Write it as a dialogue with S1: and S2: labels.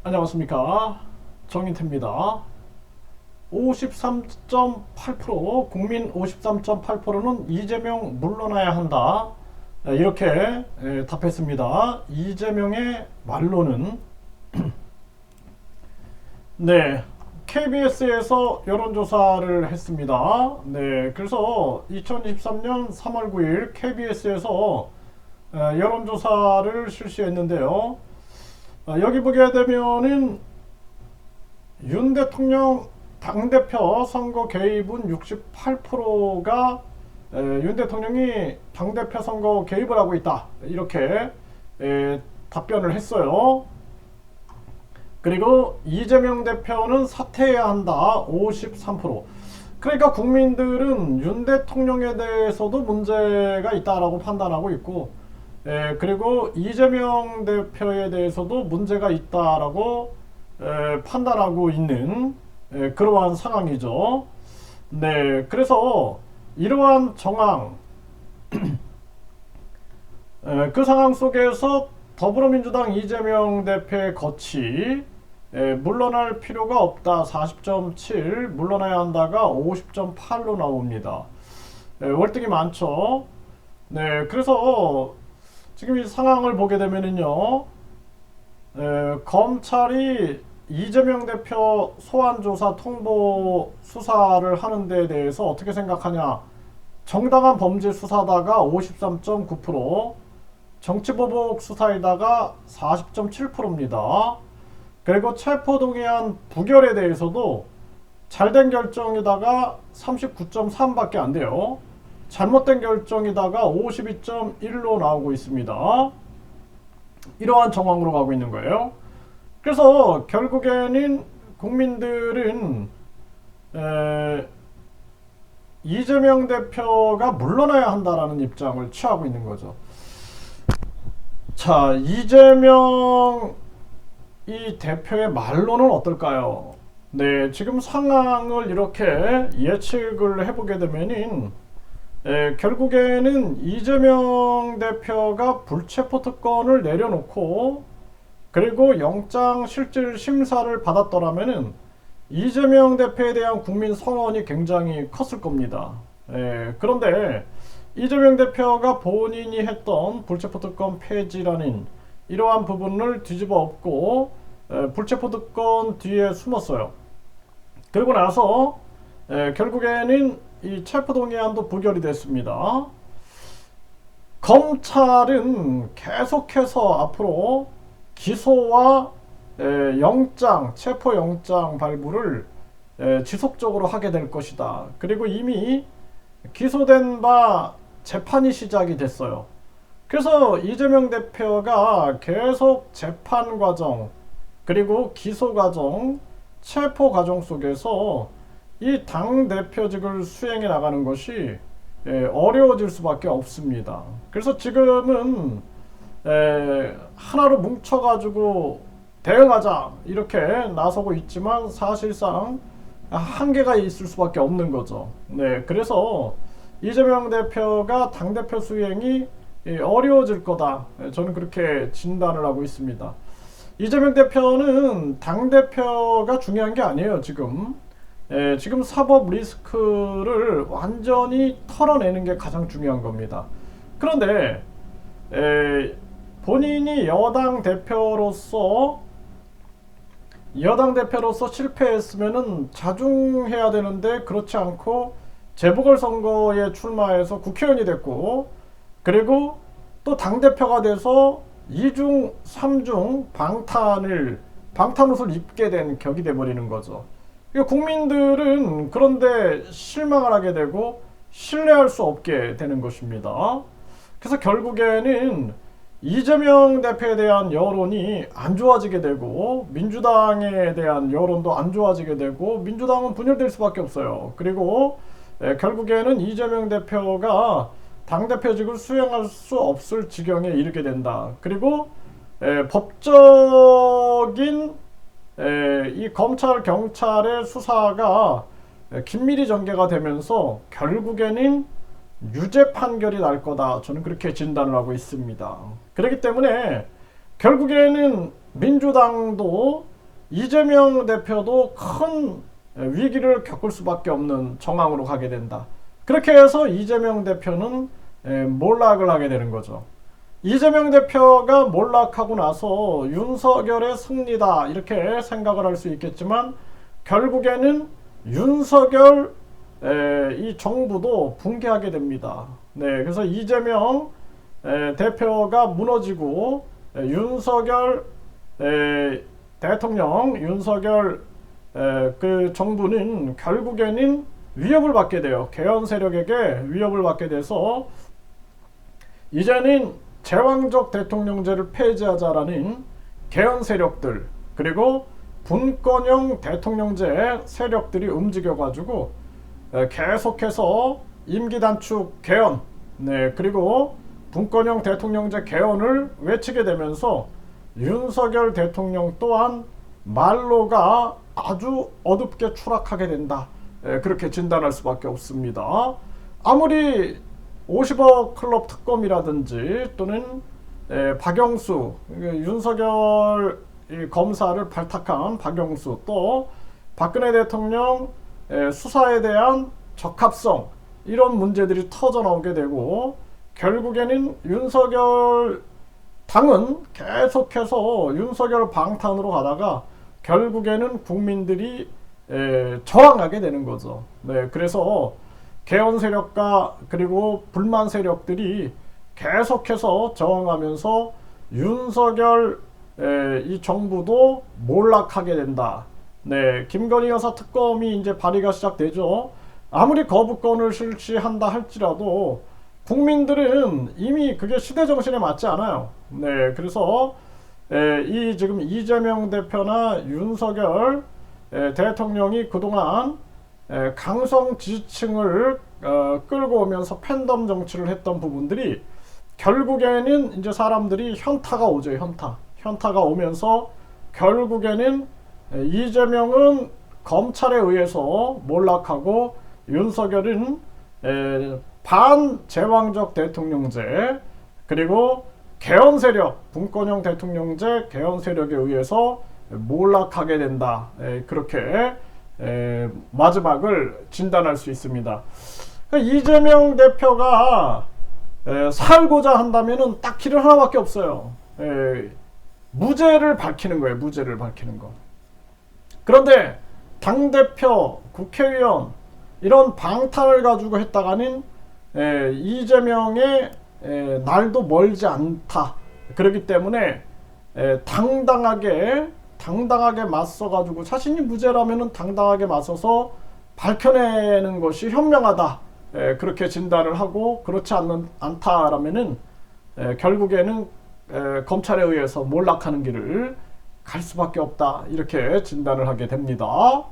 S1: 안녕하십니까, 정인태입니다. 53.8%, 국민 53.8%는 이재명 물러나야 한다, 이렇게 답했습니다. 이재명의 말로는 네, KBS에서 여론조사를 했습니다. 네, 그래서 2023년 3월 9일 KBS에서 여론조사를 실시했는데요. 여기 보게 되면은 윤 대통령 당대표 선거 개입은 68%가 윤 대통령이 당대표 선거 개입을 하고 있다, 이렇게 답변을 했어요. 그리고 이재명 대표는 사퇴해야 한다, 53%. 그러니까 국민들은 윤 대통령에 대해서도 문제가 있다라고 판단하고 있고, 그리고 이재명 대표에 대해서도 문제가 있다라고 판단하고 있는 그러한 상황이죠. 네, 그래서 이러한 정황, 그 상황 속에서 더불어민주당 이재명 대표의 거치, 물러날 필요가 없다 40.7, 물러나야 한다가 50.8로 나옵니다. 월등히 많죠. 네, 그래서 지금 이 상황을 보게 되면은요, 검찰이 이재명 대표 소환조사 통보 수사를 하는 데 대해서 어떻게 생각하냐. 정당한 범죄 수사다가 53.9%, 정치보복 수사에다가 40.7%입니다. 그리고 체포동의안 부결에 대해서도 잘된 결정에다가 39.3밖에 안 돼요. 잘못된 결정에다가 52.1로 나오고 있습니다. 이러한 정황으로 가고 있는 거예요. 그래서 결국에는 국민들은 이재명 대표가 물러나야 한다라는 입장을 취하고 있는 거죠. 자, 이재명 이 대표의 말로는 어떨까요? 네, 지금 상황을 이렇게 예측을 해보게 되면은 결국에는 이재명 대표가 불체포 특권을 내려놓고 그리고 영장 실질 심사를 받았더라면은 이재명 대표에 대한 국민 성원이 굉장히 컸을 겁니다. 그런데 이재명 대표가 본인이 했던 불체포 특권 폐지라는 이러한 부분을 뒤집어 엎고 불체포 특권 뒤에 숨었어요. 그리고 나서 결국에는 이 체포동의안도 부결이 됐습니다. 검찰은 계속해서 앞으로 기소와 영장, 체포영장 발부를 지속적으로 하게 될 것이다. 그리고 이미 기소된 바 재판이 시작이 됐어요. 그래서 이재명 대표가 계속 재판 과정, 그리고 기소 과정, 체포 과정 속에서 이 당대표직을 수행해 나가는 것이 어려워질 수밖에 없습니다. 그래서 지금은 하나로 뭉쳐가지고 대응하자 이렇게 나서고 있지만 사실상 한계가 있을 수밖에 없는 거죠. 네, 그래서 이재명 대표가 당대표 수행이 어려워질 거다, 저는 그렇게 진단을 하고 있습니다. 이재명 대표는 당대표가 중요한 게 아니에요. 지금 사법 리스크를 완전히 털어내는 게 가장 중요한 겁니다. 그런데 본인이 여당 대표로서 실패했으면은 자중해야 되는데 그렇지 않고 재보궐선거에 출마해서 국회의원이 됐고, 그리고 또 당대표가 돼서 2중, 3중 방탄옷을 입게 된 격이 돼버리는 거죠. 국민들은 그런데 실망을 하게 되고 신뢰할 수 없게 되는 것입니다. 그래서 결국에는 이재명 대표에 대한 여론이 안 좋아지게 되고 민주당에 대한 여론도 안 좋아지게 되고 민주당은 분열될 수밖에 없어요. 그리고 결국에는 이재명 대표가 당대표직을 수행할 수 없을 지경에 이르게 된다. 그리고 법적인 이 검찰 경찰의 수사가 긴밀히 전개가 되면서 결국에는 유죄 판결이 날 거다, 저는 그렇게 진단을 하고 있습니다. 그렇기 때문에 결국에는 민주당도 이재명 대표도 큰 위기를 겪을 수밖에 없는 정황으로 가게 된다. 그렇게 해서 이재명 대표는 몰락을 하게 되는 거죠. 이재명 대표가 몰락하고 나서 윤석열의 승리다 이렇게 생각을 할 수 있겠지만 결국에는 윤석열 이 정부도 붕괴하게 됩니다. 네, 그래서 이재명 대표가 무너지고 윤석열 대통령, 윤석열 그 정부는 결국에는 위협을 받게 돼요. 개헌 세력에게 위협을 받게 돼서 이제는 제왕적 대통령제를 폐지하자라는 개헌 세력들 그리고 분권형 대통령제 세력들이 움직여가지고 계속해서 임기 단축 개헌 그리고 분권형 대통령제 개헌을 외치게 되면서 윤석열 대통령 또한 말로가 아주 어둡게 추락하게 된다. 그렇게 진단할 수밖에 없습니다. 아무리 50억 클럽 특검이라든지 또는 박영수, 윤석열 검사를 발탁한 박영수 또 박근혜 대통령 수사에 대한 적합성 이런 문제들이 터져나오게 되고 결국에는 윤석열 당은 계속해서 윤석열 방탄으로 가다가 결국에는 국민들이 저항하게 되는 거죠. 네, 그래서 개헌 세력과 그리고 불만 세력들이 계속해서 저항하면서 윤석열 이 정부도 몰락하게 된다. 네, 김건희 여사 특검이 이제 발의가 시작되죠. 아무리 거부권을 실시한다 할지라도 국민들은 이미 그게 시대 정신에 맞지 않아요. 네, 그래서 이 지금 이재명 대표나 윤석열 대통령이 그동안 강성 지지층을 끌고 오면서 팬덤 정치를 했던 부분들이 결국에는 이제 사람들이 현타가 오죠. 현타가 오면서 결국에는 이재명은 검찰에 의해서 몰락하고 윤석열은 반제왕적 대통령제 그리고 개헌 세력, 분권형 대통령제 개헌 세력에 의해서 몰락하게 된다. 그렇게 마지막을 진단할 수 있습니다. 이재명 대표가 살고자 한다면은 딱 길은 하나밖에 없어요. 무죄를 밝히는 거예요. 무죄를 밝히는 거. 그런데 당대표, 국회의원 이런 방탄을 가지고 했다가는 이재명의 날도 멀지 않다. 그렇기 때문에 당당하게 맞서가지고 자신이 무죄라면은 당당하게 맞서서 밝혀내는 것이 현명하다. 그렇게 진단을 하고 그렇지 않다라면은 결국에는 검찰에 의해서 몰락하는 길을 갈 수밖에 없다. 이렇게 진단을 하게 됩니다.